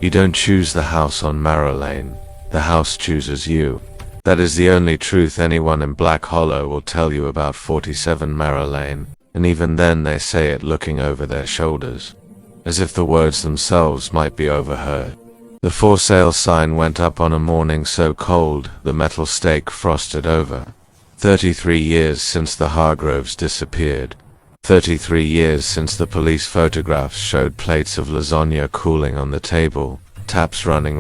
You don't choose the house on Marrow Lane. The house chooses you. That is the only truth anyone in Black Hollow will tell you about 47 Marrow Lane, and even then they say it looking over their shoulders, as if the words themselves might be overheard. The for sale sign went up on a morning so cold the metal stake frosted over. 33 years since the Hargroves disappeared. 33 years since the police photographs showed plates of lasagna cooling on the table, taps running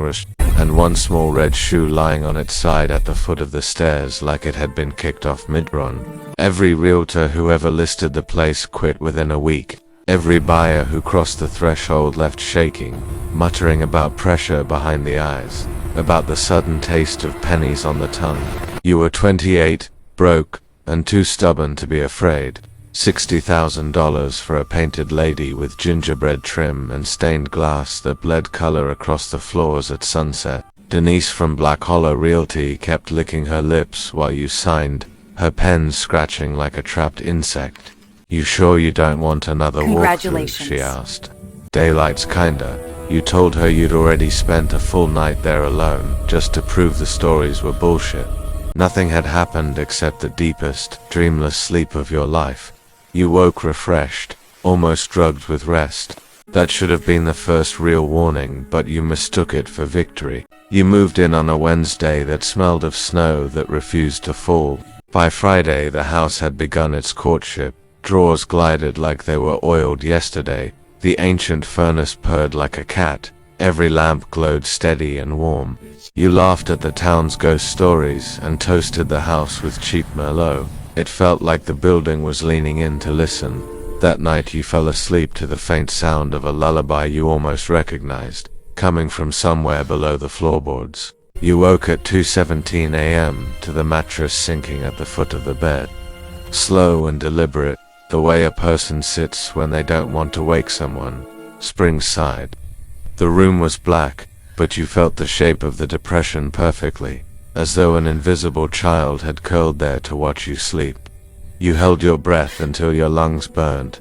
and one small red shoe lying on its side at the foot of the stairs like it had been kicked off mid-run. Every realtor who ever listed the place quit within a week. Every buyer who crossed the threshold left shaking, muttering about pressure behind the eyes, about the sudden taste of pennies on the tongue. You were 28, broke, and too stubborn to be afraid. $60,000 for a painted lady with gingerbread trim and stained glass that bled color across the floors at sunset. Denise from Black Hollow Realty kept licking her lips while you signed, her pen scratching like a trapped insect. "You sure you don't want another walkthrough?" she asked. "Daylight's kinda." You told her you'd already spent a full night there alone, just to prove the stories were bullshit. Nothing had happened except the deepest, dreamless sleep of your life. You woke refreshed, almost drugged with rest. That should have been the first real warning, but you mistook it for victory. You moved in on a Wednesday that smelled of snow that refused to fall. By Friday the house had begun its courtship. Drawers glided like they were oiled yesterday. The ancient furnace purred like a cat. Every lamp glowed steady and warm. You laughed at the town's ghost stories and toasted the house with cheap Merlot. It felt like the building was leaning in to listen. That night you fell asleep to the faint sound of a lullaby you almost recognized, coming from somewhere below the floorboards. You woke at 2:17 a.m. to the mattress sinking at the foot of the bed. Slow and deliberate, the way a person sits when they don't want to wake someone. Spring sighed. The room was black, but you felt the shape of the depression perfectly, as though an invisible child had curled there to watch you sleep. You held your breath until your lungs burned.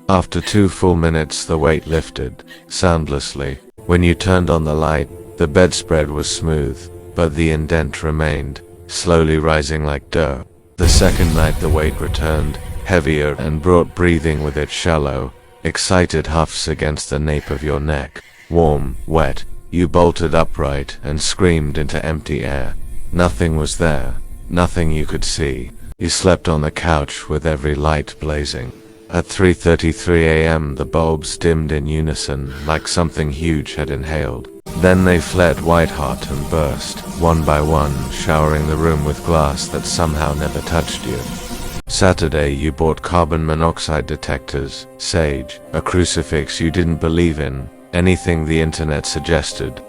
After 2 full minutes the weight lifted, soundlessly. When you turned on the light, the bedspread was smooth, but the indent remained, slowly rising like dough. The second night the weight returned, heavier, and brought breathing with it, shallow, excited huffs against the nape of your neck. Warm, wet, you bolted upright and screamed into empty air. Nothing was there, nothing you could see. You slept on the couch with every light blazing. At 3:33 a.m. the bulbs dimmed in unison, like something huge had inhaled. Then they fled white-hot and burst, one by one, showering the room with glass that somehow never touched you. Saturday you bought carbon monoxide detectors, sage, a crucifix you didn't believe in, anything the internet suggested.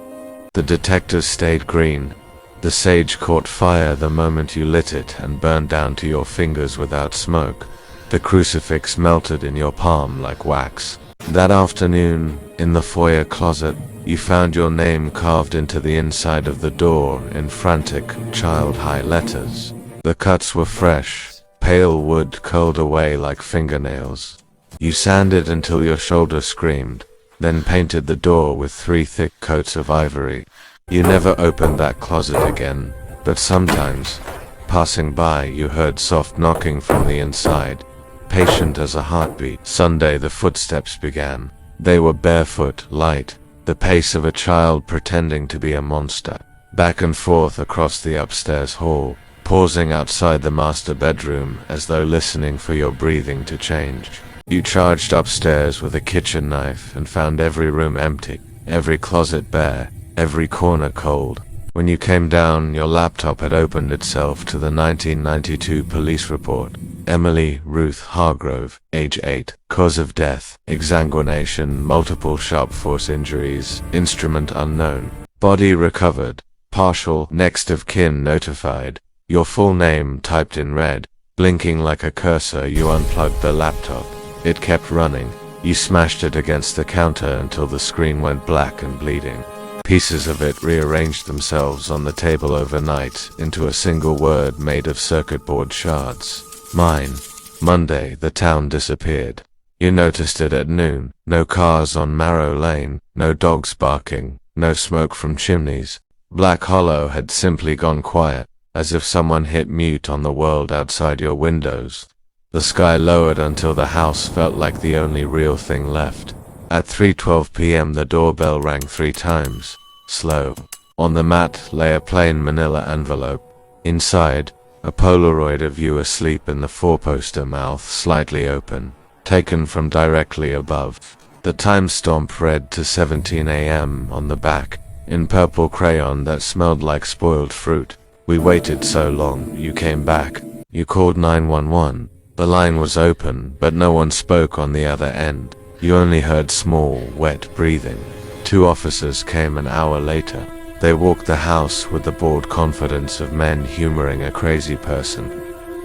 The detectors stayed green. The sage caught fire the moment you lit it and burned down to your fingers without smoke. The crucifix melted in your palm like wax. That afternoon, in the foyer closet, you found your name carved into the inside of the door in frantic, child-high letters. The cuts were fresh, pale wood curled away like fingernails. You sanded until your shoulder screamed, then painted the door with 3 thick coats of ivory. You never opened that closet again, but sometimes, passing by, you heard soft knocking from the inside, patient as a heartbeat. Sunday the footsteps began. They were barefoot, light, the pace of a child pretending to be a monster. Back and forth across the upstairs hall, pausing outside the master bedroom as though listening for your breathing to change. You charged upstairs with a kitchen knife and found every room empty, every closet bare, every corner cold. When you came down, your laptop had opened itself to the 1992 police report. Emily Ruth Hargrove, age 8, cause of death, exsanguination, multiple sharp force injuries, instrument unknown, body recovered, partial, next of kin notified, your full name typed in red. Blinking like a cursor, you unplugged the laptop. It kept running. You smashed it against the counter until the screen went black and bleeding. Pieces of it rearranged themselves on the table overnight into a single word made of circuit board shards. Mine. Monday, the town disappeared. You noticed it at noon. No cars on Marrow Lane, no dogs barking, No smoke from chimneys. Black Hollow had simply gone quiet, as if someone hit mute on the world outside your windows. The sky lowered until the house felt like the only real thing left. At 3:12 p.m. the doorbell rang 3 times. Slow. On the mat lay a plain manila envelope. Inside, a Polaroid of you asleep in the four-poster, mouth slightly open, taken from directly above. The timestamp read to 17 a.m. on the back, in purple crayon that smelled like spoiled fruit. We waited so long, you came back. You called 911. The line was open, but no one spoke on the other end. You only heard small, wet breathing. 2 officers came an hour later. They walked the house with the bored confidence of men humoring a crazy person.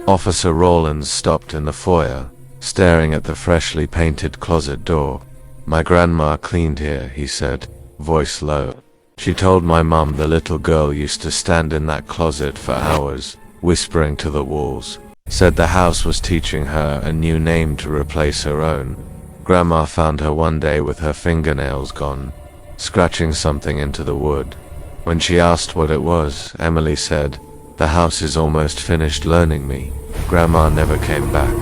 Officer Rawlins stopped in the foyer, staring at the freshly painted closet door. "My grandma cleaned here," he said, voice low. "She told my mom the little girl used to stand in that closet for hours, whispering to the walls. Said the house was teaching her a new name to replace her own. Grandma found her one day with her fingernails gone, scratching something into the wood. When she asked what it was, Emily said, 'The house is almost finished learning me.' Grandma never came back."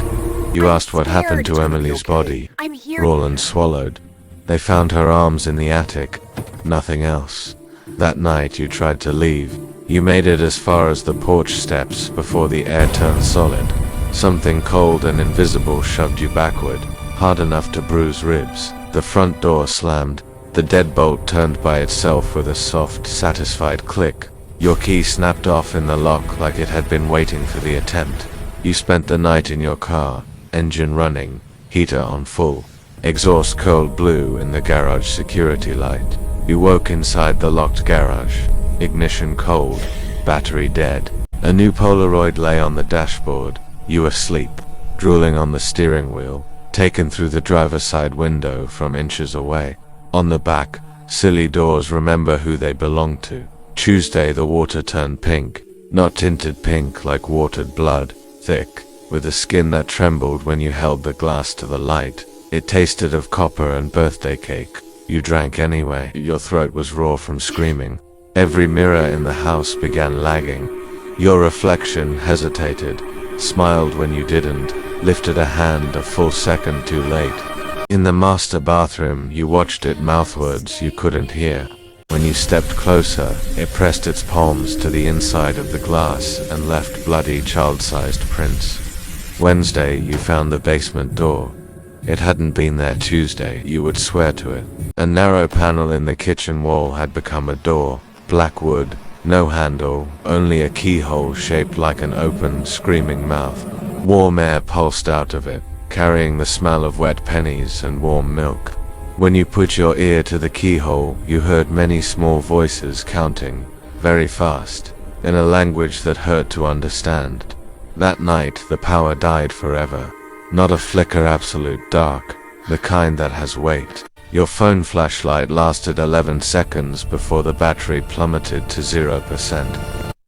You asked what happened to Emily's body. Roland swallowed. "They found her arms in the attic. Nothing else. That night you tried to leave. You made it as far as the porch steps before the air turned solid. Something cold and invisible shoved you backward, hard enough to bruise ribs. The front door slammed. The deadbolt turned by itself with a soft, satisfied click. Your key snapped off in the lock like it had been waiting for the attempt. You spent the night in your car, engine running, heater on full, exhaust cold blue in the garage security light. You woke inside the locked garage, ignition cold, battery dead. A new Polaroid lay on the dashboard. You asleep, drooling on the steering wheel, taken through the driver's side window from inches away. On the back, silly doors remember who they belong to. Tuesday the water turned pink, not tinted pink like watered blood, thick, with a skin that trembled when you held the glass to the light. It tasted of copper and birthday cake. You drank anyway. Your throat was raw from screaming. Every mirror in the house began lagging. Your reflection hesitated, smiled when you didn't, lifted a hand a full second too late. In the master bathroom, you watched it mouthwards you couldn't hear. When you stepped closer, it pressed its palms to the inside of the glass and left bloody child-sized prints. Wednesday, you found the basement door. It hadn't been there Tuesday, you would swear to it. A narrow panel in the kitchen wall had become a door. Black wood, no handle, only a keyhole shaped like an open, screaming mouth. Warm air pulsed out of it, carrying the smell of wet pennies and warm milk. When you put your ear to the keyhole, you heard many small voices counting, very fast, in a language that hurt to understand. That night, the power died forever. Not a flicker, absolute dark, the kind that has weight. Your phone flashlight lasted 11 seconds before the battery plummeted to 0%.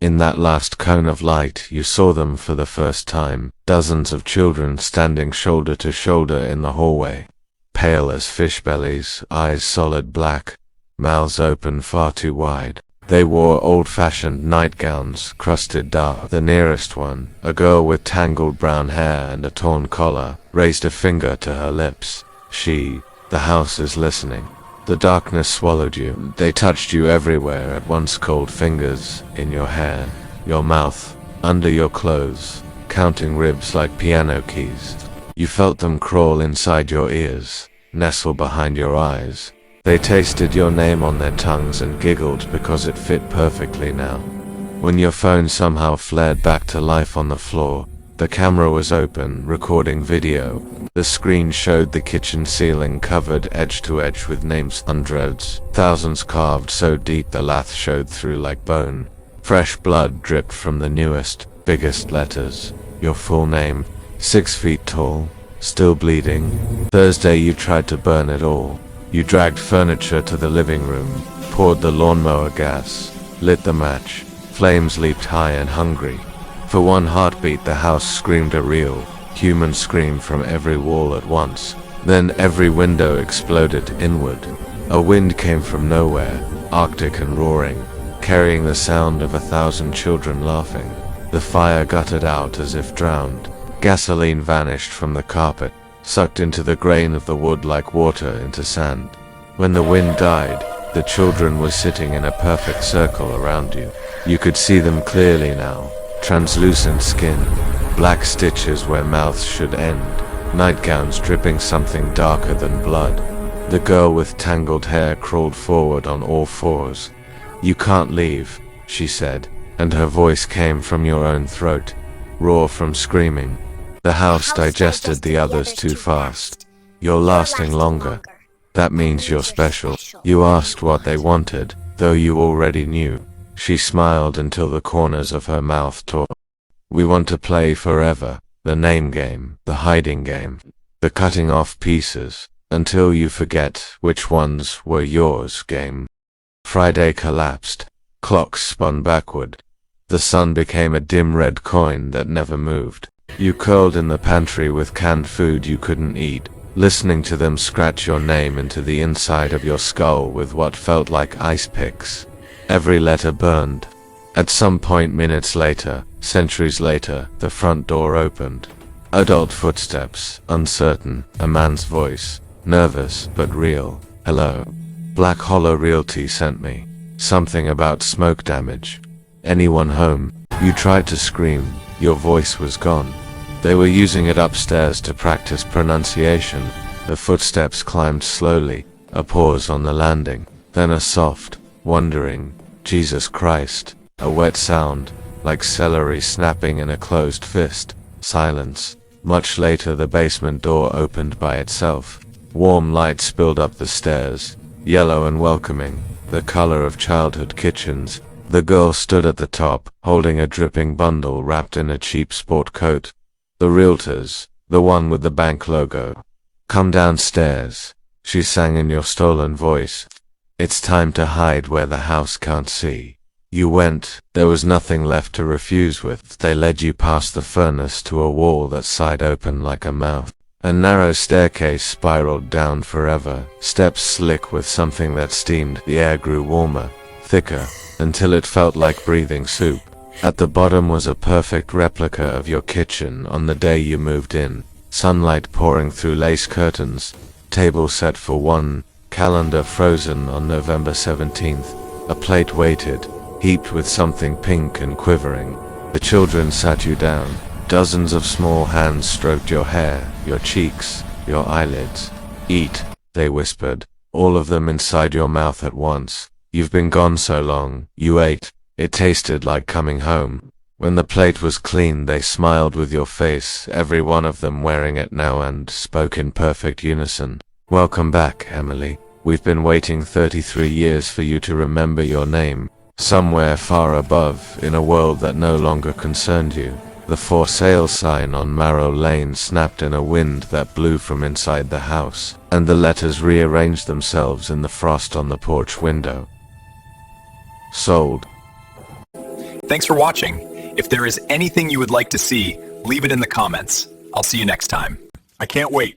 In that last cone of light, you saw them for the first time, dozens of children standing shoulder to shoulder in the hallway. Pale as fish bellies, eyes solid black, mouths open far too wide. They wore old-fashioned nightgowns, crusted dark. The nearest one, a girl with tangled brown hair and a torn collar, raised a finger to her lips. The house is listening. The darkness swallowed you. They touched you everywhere at once, cold fingers, in your hair, your mouth, under your clothes, counting ribs like piano keys. You felt them crawl inside your ears, nestle behind your eyes. They tasted your name on their tongues and giggled because it fit perfectly now. When your phone somehow flared back to life on the floor, the camera was open, recording video. The screen showed the kitchen ceiling covered edge to edge with names, hundreds, thousands carved so deep the lath showed through like bone. Fresh blood dripped from the newest, biggest letters. Your full name, 6 feet tall, still bleeding. Thursday you tried to burn it all. You dragged furniture to the living room, poured the lawnmower gas, lit the match. Flames leaped high and hungry. For one heartbeat the house screamed a real, human scream from every wall at once. Then every window exploded inward. A wind came from nowhere, arctic and roaring, carrying the sound of 1,000 children laughing. The fire guttered out as if drowned. Gasoline vanished from the carpet, sucked into the grain of the wood like water into sand. When the wind died, the children were sitting in a perfect circle around you. You could see them clearly now. Translucent skin, black stitches where mouths should end, nightgowns dripping something darker than blood. The girl with tangled hair crawled forward on all fours. "You can't leave," she said, and her voice came from your own throat, raw from screaming. The house digested the others too fast. "You're lasting longer. That means you're special." You asked what they wanted, though you already knew. She smiled until the corners of her mouth tore. "We want to play forever. The name game, the hiding game, the cutting off pieces, until you forget which ones were yours game." Friday collapsed. Clocks spun backward. The sun became a dim red coin that never moved. You curled in the pantry with canned food you couldn't eat, listening to them scratch your name into the inside of your skull with what felt like ice picks. Every letter burned. At some point minutes later, centuries later, the front door opened. Adult footsteps, uncertain, a man's voice, nervous but real. "Hello. Black Hollow Realty sent me. Something about smoke damage. Anyone home?" You tried to scream. Your voice was gone. They were using it upstairs to practice pronunciation. The footsteps climbed slowly, a pause on the landing, then a soft, wondering, "Jesus Christ," a wet sound, like celery snapping in a closed fist. Silence. Much later the basement door opened by itself. Warm light spilled up the stairs, yellow and welcoming, the color of childhood kitchens. The girl stood at the top, holding a dripping bundle wrapped in a cheap sport coat. "The realtors, the one with the bank logo. Come downstairs," she sang in your stolen voice. "It's time to hide where the house can't see." You went. There was nothing left to refuse with. They led you past the furnace to a wall that sighed open like a mouth. A narrow staircase spiraled down forever, steps slick with something that steamed. The air grew warmer, thicker, until it felt like breathing soup. At the bottom was a perfect replica of your kitchen on the day you moved in. Sunlight pouring through lace curtains, table set for one, calendar frozen on November 17th. A plate waited, heaped with something pink and quivering. The children sat you down. Dozens of small hands stroked your hair, your cheeks, your eyelids. "Eat," they whispered, all of them inside your mouth at once. "You've been gone so long." You ate. It tasted like coming home. When the plate was clean, they smiled with your face, every one of them wearing it now, and spoke in perfect unison. "Welcome back, Emily. We've been waiting 33 years for you to remember your name." Somewhere far above, in a world that no longer concerned you, the for sale sign on Marrow Lane snapped in a wind that blew from inside the house, and the letters rearranged themselves in the frost on the porch window. Sold. Thanks for watching. If there is anything you would like to see, leave it in the comments. I'll see you next time. I can't wait.